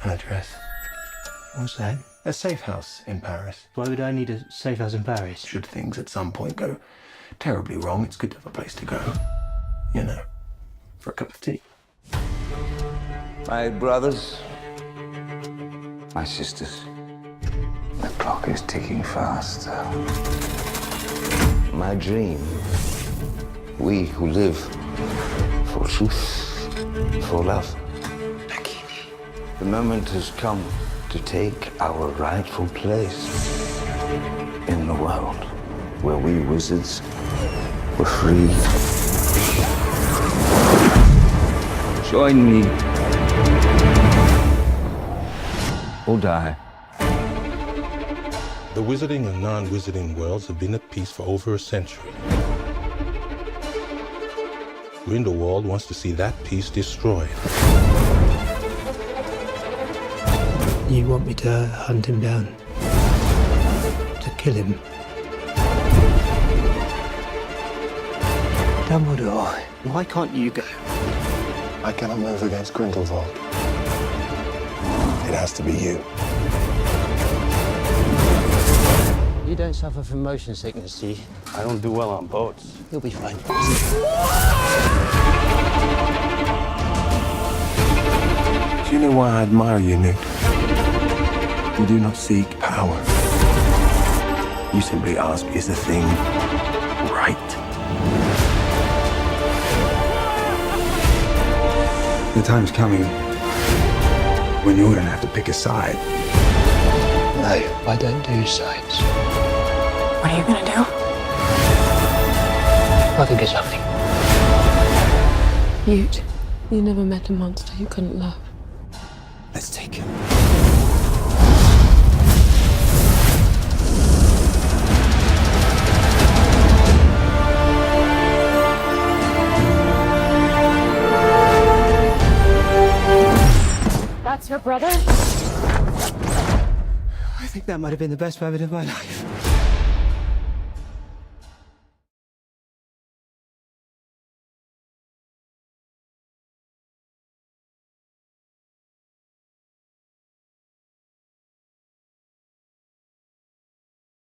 An address. What's that? A safe house in Paris. Why would I need a safe house in Paris? Should things at some point go terribly wrong, it's good to have a place to go. You know, for a cup of tea. My brothers, my sisters, the clock is ticking fast. My dream, we who live for truth, for love. The moment has come to take our rightful place in the world where we wizards were free. Join me or die. The wizarding and non-wizarding worlds have been at peace for over a century. Grindelwald wants to see that peace destroyed. You want me to hunt him down? To kill him? Dumbledore, why can't you go? I cannot move against Grindelwald. It has to be you. You don't suffer from motion sickness, do you? I don't do well on boats. You'll be fine. Do you know why I admire you, Newt? You do not seek power. You simply ask, is the thing right? The time's coming when you're gonna have to pick a side. No, I don't do sides. What are you gonna do? I think it's something. Ute, you never met a monster you couldn't love. Let's take him. That's your brother? I think that might have been the best moment of my life.